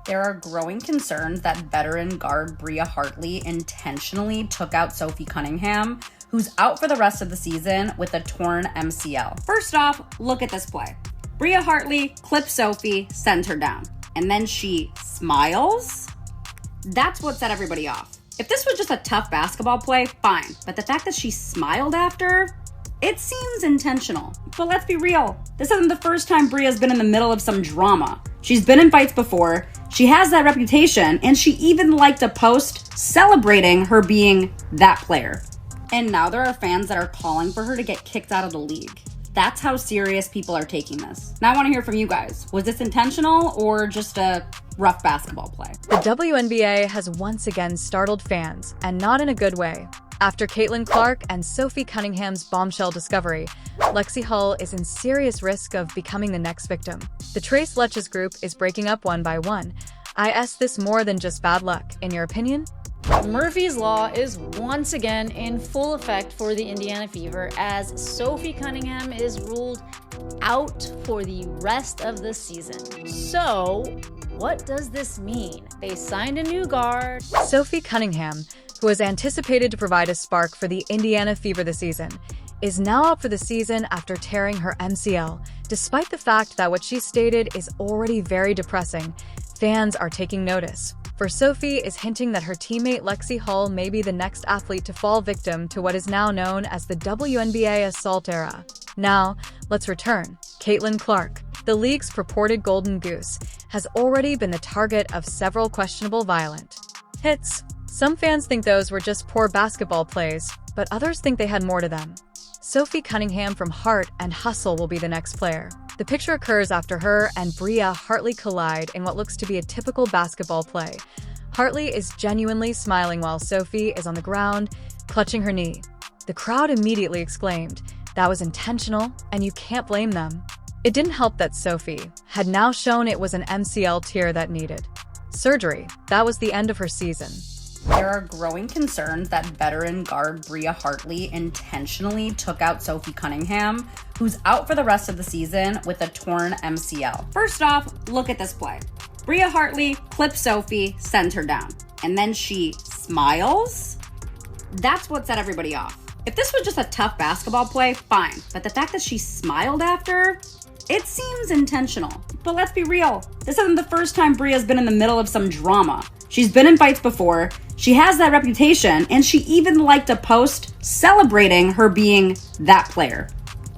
There are growing concerns that veteran guard Bria Hartley intentionally took out Sophie Cunningham, who's out for the rest of the season with a torn MCL. First off, look at this play. Bria Hartley clips Sophie, sends her down, and then she smiles. That's what set everybody off. If this was just a tough basketball play, fine, but the fact that she smiled after, it seems intentional. But let's be real, this isn't the first time Bria's been in the middle of some drama. She's been in fights before, she has that reputation, and she even liked a post celebrating her being that player. And now there are fans that are calling for her to get kicked out of the league. That's how serious people are taking this. Now I want to hear from you guys. Was this intentional or just a rough basketball play? The WNBA has once again startled fans, and not in a good way. After Caitlin Clark and Sophie Cunningham's bombshell discovery, Lexie Hull is in serious risk of becoming the next victim. The Tres Leches group is breaking up one by one. Is this more than just bad luck, in your opinion? Murphy's Law is once again in full effect for the Indiana Fever as Sophie Cunningham is ruled out for the rest of the season. So, what does this mean? They signed a new guard. Sophie Cunningham, who is anticipated to provide a spark for the Indiana Fever this season, is now out for the season after tearing her MCL. Despite the fact that what she stated is already very depressing, fans are taking notice. For Sophie is hinting that her teammate Lexie Hull may be the next athlete to fall victim to what is now known as the WNBA assault era. Now, let's return. Caitlin Clark, the league's purported golden goose, has already been the target of several questionable violent hits. Some fans think those were just poor basketball plays, but others think they had more to them. Sophie Cunningham from Heart and Hustle will be the next player. The picture occurs after her and Bria Hartley collide in what looks to be a typical basketball play. Hartley is genuinely smiling while Sophie is on the ground, clutching her knee. The crowd immediately exclaimed, "That was intentional, and you can't blame them." It didn't help that Sophie had now shown it was an MCL tear that needed surgery. That was the end of her season. There are growing concerns that veteran guard Bria Hartley intentionally took out Sophie Cunningham, who's out for the rest of the season with a torn MCL. First off, look at this play. Bria Hartley clips Sophie, sends her down, and then she smiles. That's what set everybody off. If this was just a tough basketball play, fine, but the fact that she smiled after, it seems intentional. But let's be real, this isn't the first time Bria's been in the middle of some drama. She's been in fights before, she has that reputation, and she even liked a post celebrating her being that player.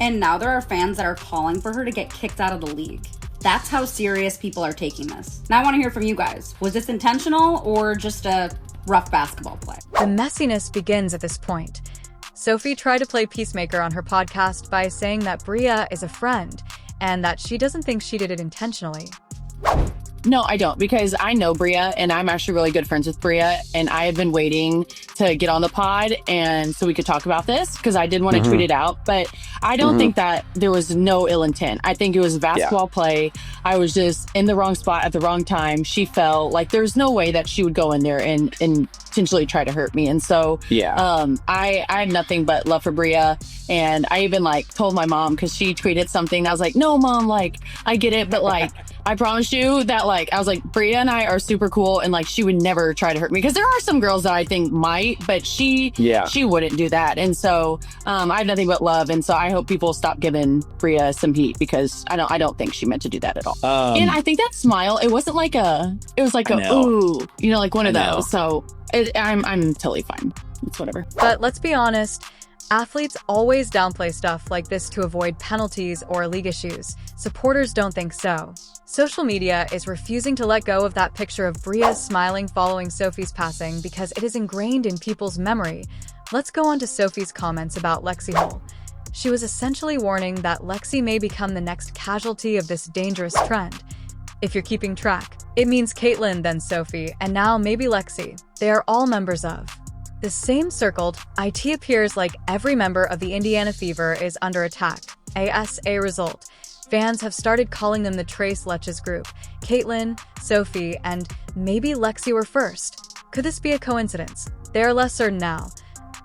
And now there are fans that are calling for her to get kicked out of the league. That's how serious people are taking this. Now I want to hear from you guys. Was this intentional or just a rough basketball play? The messiness begins at this point. Sophie tried to play peacemaker on her podcast by saying that Bria is a friend and that she doesn't think she did it intentionally. No, I don't, because I know Bria and I'm actually really good friends with Bria, and I had been waiting to get on the pod and so we could talk about this because I did want to tweet it out, but I don't think that there was no ill intent. I think it was a basketball play. I was just in the wrong spot at the wrong time. She fell. Like, there's no way that she would go in there and potentially try to hurt me. And so I had nothing but love for Bria. And I even told my mom, because she tweeted something. I was like, no, Mom, I get it. But I promise you that I was like, Bria and I are super cool. And she would never try to hurt me. Because there are some girls that I think might, but she wouldn't do that. And so I have nothing but love. And so I hope people stop giving Bria some heat, because I don't think she meant to do that at all. And I think that smile, it wasn't it was ooh, one of those. So I'm totally fine. It's whatever. But let's be honest, athletes always downplay stuff like this to avoid penalties or league issues. Supporters don't think so. Social media is refusing to let go of that picture of Bria smiling following Sophie's passing because it is ingrained in people's memory. Let's go on to Sophie's comments about Lexie Hull. She was essentially warning that Lexie may become the next casualty of this dangerous trend. If you're keeping track, it means Caitlin, then Sophie, and now maybe Lexie. They are all members of the same circled. It appears like every member of the Indiana Fever is under attack. As a result, fans have started calling them the Tres Leches group. Caitlin, Sophie, and maybe Lexie were first. Could this be a coincidence? They are less certain now.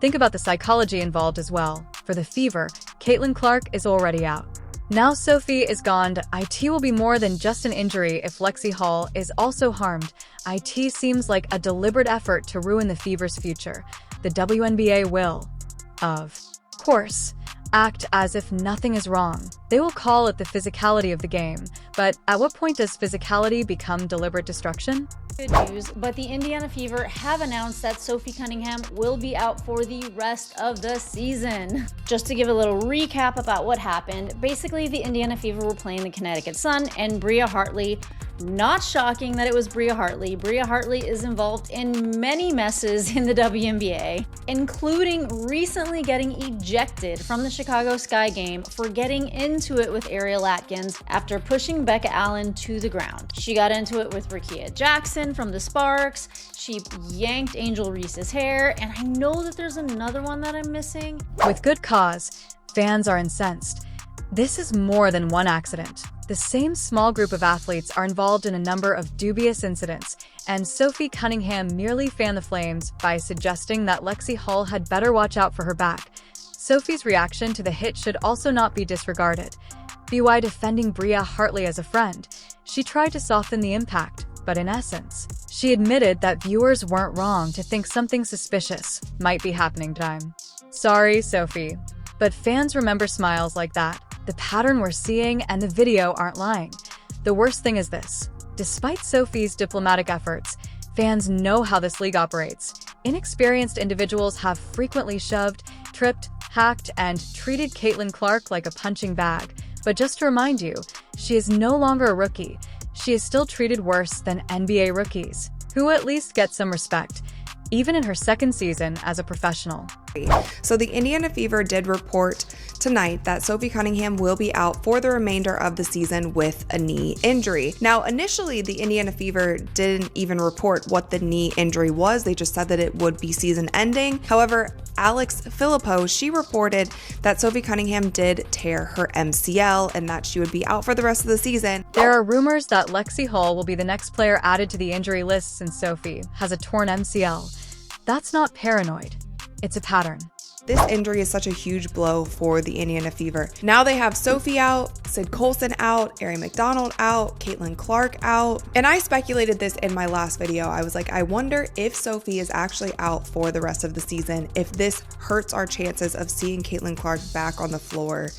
Think about the psychology involved as well. For the Fever, Caitlin Clark is already out. Now Sophie is gone, IT will be more than just an injury if Lexie Hull is also harmed. IT seems like a deliberate effort to ruin the Fever's future. The WNBA will, of course, act as if nothing is wrong. They will call it the physicality of the game. But at what point does physicality become deliberate destruction? Good news, but the Indiana Fever have announced that Sophie Cunningham will be out for the rest of the season. Just to give a little recap about what happened, basically the Indiana Fever were playing the Connecticut Sun and Bria Hartley. Not shocking that it was Bria Hartley. Bria Hartley is involved in many messes in the WNBA, including recently getting ejected from the Chicago Sky game for getting into it with Ariel Atkins after pushing Becca Allen to the ground. She got into it with Rickea Jackson from the Sparks. She yanked Angel Reese's hair, and I know that there's another one that I'm missing. With good cause, fans are incensed. This is more than one accident. The same small group of athletes are involved in a number of dubious incidents, and Sophie Cunningham merely fanned the flames by suggesting that Lexie Hull had better watch out for her back. Sophie's reaction to the hit should also not be disregarded. BY defending Bria Hartley as a friend, she tried to soften the impact, but in essence, she admitted that viewers weren't wrong to think something suspicious might be happening time. Sorry, Sophie, but fans remember smiles like that. The pattern we're seeing and the video aren't lying. The worst thing is this. Despite Sophie's diplomatic efforts, fans know how this league operates. Inexperienced individuals have frequently shoved, tripped, hacked, and treated Caitlin Clark like a punching bag. But just to remind you, she is no longer a rookie. She is still treated worse than NBA rookies, who at least get some respect, even in her second season as a professional. So the Indiana Fever did report tonight that Sophie Cunningham will be out for the remainder of the season with a knee injury. Now, initially, the Indiana Fever didn't even report what the knee injury was. They just said that it would be season ending. However, Alex Filippo, she reported that Sophie Cunningham did tear her MCL and that she would be out for the rest of the season. There are rumors that Lexie Hull will be the next player added to the injury list since Sophie has a torn MCL. That's not paranoid. It's a pattern. This injury is such a huge blow for the Indiana Fever. Now they have Sophie out, Sid Colson out, Ari McDonald out, Caitlin Clark out. And I speculated this in my last video. I was like, I wonder if Sophie is actually out for the rest of the season, if this hurts our chances of seeing Caitlin Clark back on the floor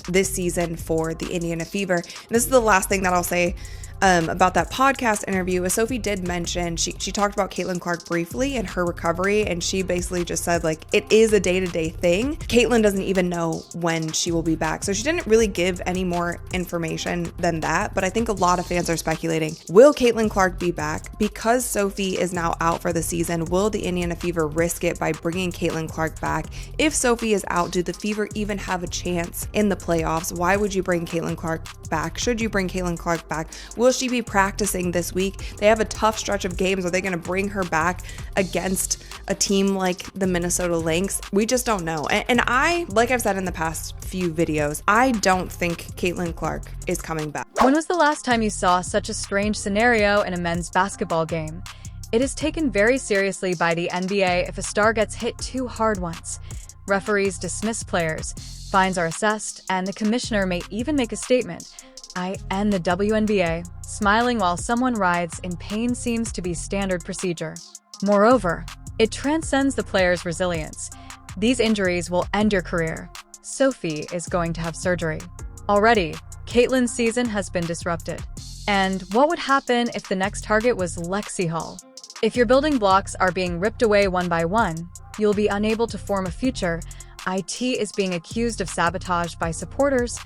this season for the Indiana Fever. And this is the last thing that I'll say about that podcast interview. Sophie did mention, she talked about Caitlin Clark briefly and her recovery, and she basically just said, like, it is a day-to-day thing. Caitlin doesn't even know when she will be back. So she didn't really give any more information than that, but I think a lot of fans are speculating, will Caitlin Clark be back? Because Sophie is now out for the season, will the Indiana Fever risk it by bringing Caitlin Clark back? If Sophie is out, do the Fever even have a chance in the playoffs? Why would you bring Caitlin Clark back? Should you bring Caitlin Clark back? Will she be practicing this week? They have a tough stretch of games. Are they going to bring her back against a team like the Minnesota Lynx? We just don't know. And I, like I've said in the past few videos, I don't think Caitlin Clark is coming back. When was the last time you saw such a strange scenario in a men's basketball game? It is taken very seriously by the NBA if a star gets hit too hard once. Referees dismiss players, fines are assessed, and the commissioner may even make a statement. I end the WNBA. Smiling while someone writhes in pain seems to be standard procedure. Moreover, it transcends the player's resilience. These injuries will end your career. Sophie is going to have surgery. Already, Caitlin's season has been disrupted. And what would happen if the next target was Lexie Hull? If your building blocks are being ripped away one by one, you'll be unable to form a future. IT is being accused of sabotage by supporters.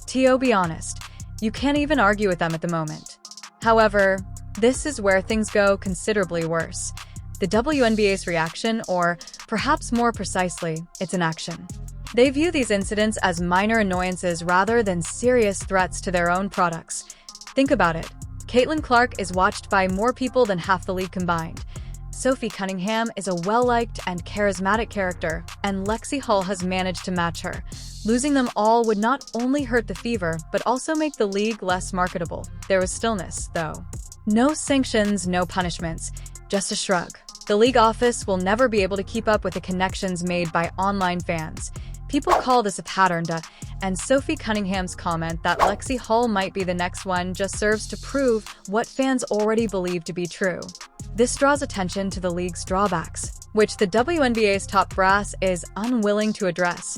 To be honest, you can't even argue with them at the moment. However, this is where things go considerably worse. The WNBA's reaction, or perhaps more precisely, its inaction. They view these incidents as minor annoyances rather than serious threats to their own products. Think about it. Caitlin Clark is watched by more people than half the league combined. Sophie Cunningham is a well-liked and charismatic character, and Lexie Hull has managed to match her. Losing them all would not only hurt the Fever, but also make the league less marketable. There was stillness, though. No sanctions, no punishments, just a shrug. The league office will never be able to keep up with the connections made by online fans. People call this a pattern, and Sophie Cunningham's comment that Lexie Hull might be the next one just serves to prove what fans already believe to be true. This draws attention to the league's drawbacks, which the WNBA's top brass is unwilling to address.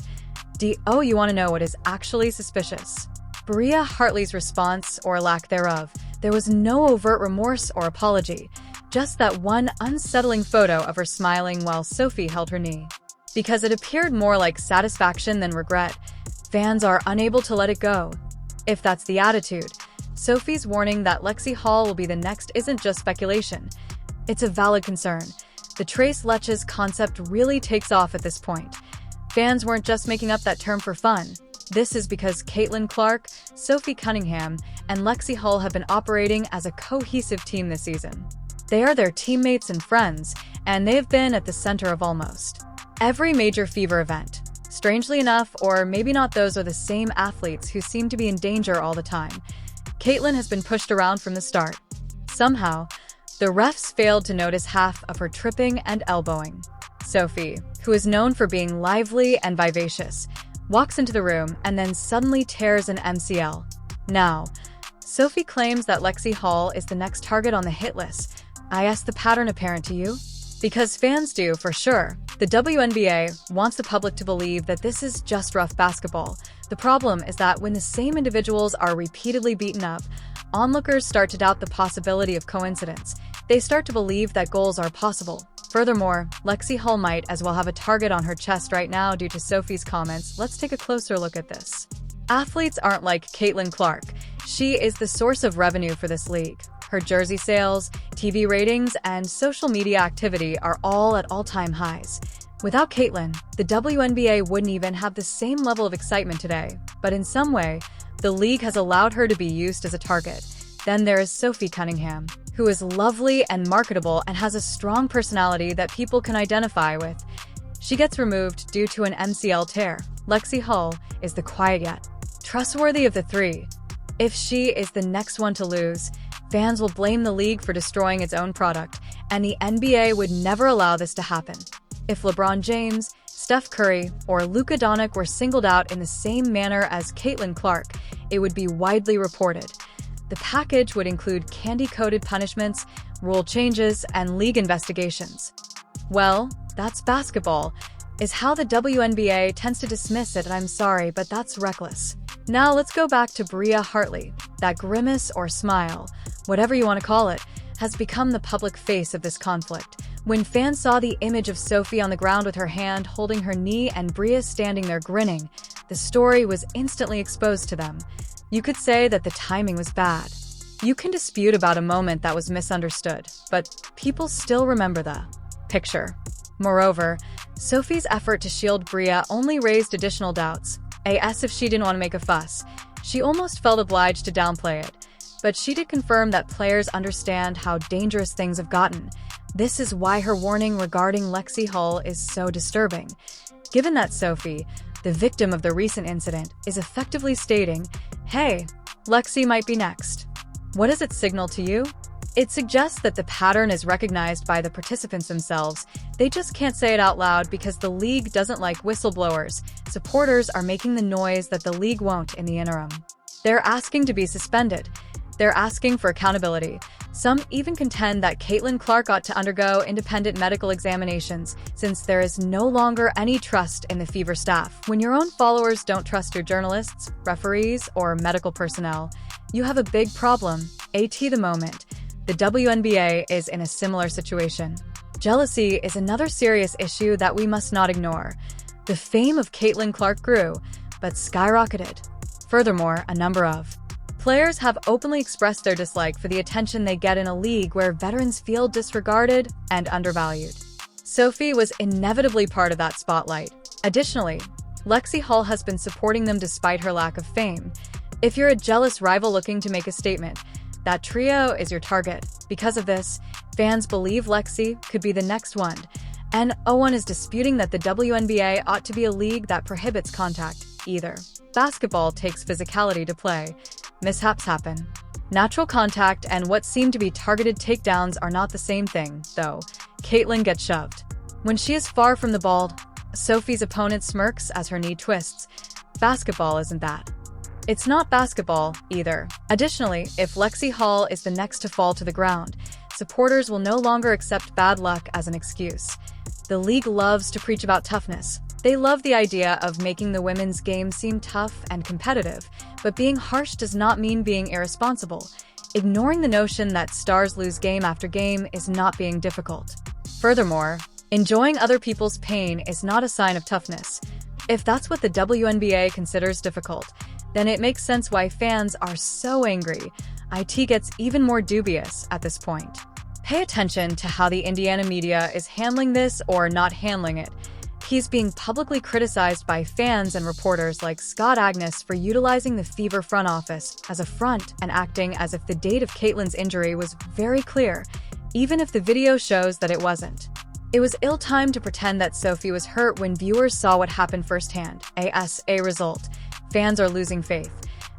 You want to know what is actually suspicious? Bria Hartley's response, or lack thereof. There was no overt remorse or apology, just that one unsettling photo of her smiling while Sophie held her knee. Because it appeared more like satisfaction than regret, fans are unable to let it go. If that's the attitude, Sophie's warning that Lexie Hull will be the next isn't just speculation. It's a valid concern. The Tres Leches concept really takes off at this point. Fans weren't just making up that term for fun. This is because Caitlin Clark, Sophie Cunningham, and Lexie Hull have been operating as a cohesive team this season. They are their teammates and friends, and they have been at the center of almost every major Fever event. Strangely enough, or maybe not, those are the same athletes who seem to be in danger all the time. Caitlin has been pushed around from the start. Somehow, the refs failed to notice half of her tripping and elbowing. Sophie, who is known for being lively and vivacious, walks into the room and then suddenly tears an MCL. Now, Sophie claims that Lexie Hull is the next target on the hit list. I asked the pattern apparent to you? Because fans do, for sure. The WNBA wants the public to believe that this is just rough basketball. The problem is that when the same individuals are repeatedly beaten up, onlookers start to doubt the possibility of coincidence. They start to believe that goals are possible. Furthermore, Lexie Hull might as well have a target on her chest right now due to Sophie's comments. Let's take a closer look at this. Athletes aren't like Caitlin Clark. She is the source of revenue for this league. Her jersey sales, TV ratings, and social media activity are all at all-time highs. Without Caitlin, the WNBA wouldn't even have the same level of excitement today. But in some way, the league has allowed her to be used as a target. Then there is Sophie Cunningham, who is lovely and marketable and has a strong personality that people can identify with. She gets removed due to an MCL tear. Lexie Hull is the quiet yet trustworthy of the three. If she is the next one to lose, fans will blame the league for destroying its own product, and the NBA would never allow this to happen. If LeBron James, Steph Curry, or Luka Doncic were singled out in the same manner as Caitlin Clark, it would be widely reported. The package would include candy-coated punishments, rule changes, and league investigations. Well, that's basketball, is how the WNBA tends to dismiss it, and I'm sorry, but that's reckless. Now let's go back to Bria Hartley. That grimace or smile, whatever you want to call it, has become the public face of this conflict. When fans saw the image of Sophie on the ground with her hand holding her knee and Bria standing there grinning, the story was instantly exposed to them. You could say that the timing was bad. You can dispute about a moment that was misunderstood, but people still remember the picture. Moreover, Sophie's effort to shield Bria only raised additional doubts. As if she didn't want to make a fuss. She almost felt obliged to downplay it. But she did confirm that players understand how dangerous things have gotten. This is why her warning regarding Lexie Hull is so disturbing. Given that Sophie, the victim of the recent incident, is effectively stating, hey, Lexie might be next. What does it signal to you? It suggests that the pattern is recognized by the participants themselves. They just can't say it out loud because the league doesn't like whistleblowers. Supporters are making the noise that the league won't in the interim. They're asking to be suspended. They're asking for accountability. Some even contend that Caitlin Clark ought to undergo independent medical examinations, since there is no longer any trust in the Fever staff. When your own followers don't trust your journalists, referees, or medical personnel, you have a big problem. The moment. The WNBA is in a similar situation. Jealousy is another serious issue that we must not ignore. The fame of Caitlin Clark grew, but skyrocketed. Furthermore, a number of players have openly expressed their dislike for the attention they get in a league where veterans feel disregarded and undervalued. Sophie was inevitably part of that spotlight. Additionally, Lexie Hull has been supporting them despite her lack of fame. If you're a jealous rival looking to make a statement, that trio is your target. Because of this, fans believe Lexie could be the next one, and no one is disputing that the WNBA ought to be a league that prohibits contact, either. Basketball takes physicality to play. Mishaps happen. Natural contact and what seem to be targeted takedowns are not the same thing, though. Caitlin gets shoved. When she is far from the ball, Sophie's opponent smirks as her knee twists. basketball isn't that. It's not basketball either. Additionally, if Lexie Hull is the next to fall to the ground, supporters will no longer accept bad luck as an excuse. The league loves to preach about toughness. They love the idea of making the women's game seem tough and competitive, but being harsh does not mean being irresponsible. Ignoring the notion that stars lose game after game is not being difficult. Furthermore, enjoying other people's pain is not a sign of toughness. If that's what the WNBA considers difficult, then it makes sense why fans are so angry. IT gets even more dubious at this point. Pay attention to how the Indiana media is handling this or not handling it. He's being publicly criticized by fans and reporters like Scott Agnes for utilizing the Fever front office as a front and acting as if the date of Caitlyn's injury was very clear, even if the video shows that it wasn't. It was ill-timed to pretend that Sophie was hurt when viewers saw what happened firsthand. As a result, fans are losing faith.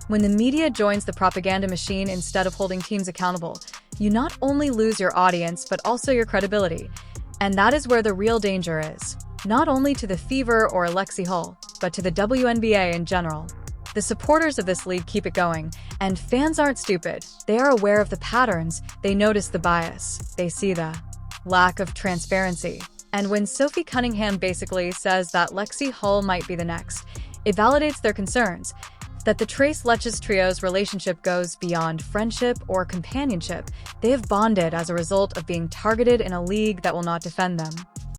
When the media joins the propaganda machine instead of holding teams accountable, you not only lose your audience but also your credibility. And that is where the real danger is. Not only to the Fever or Lexie Hull, but to the WNBA in general. The supporters of this league keep it going, and fans aren't stupid. They are aware of the patterns, they notice the bias, they see the lack of transparency. And when Sophie Cunningham basically says that Lexie Hull might be the next, it validates their concerns that the Tres Leches trio's relationship goes beyond friendship or companionship. They have bonded as a result of being targeted in a league that will not defend them.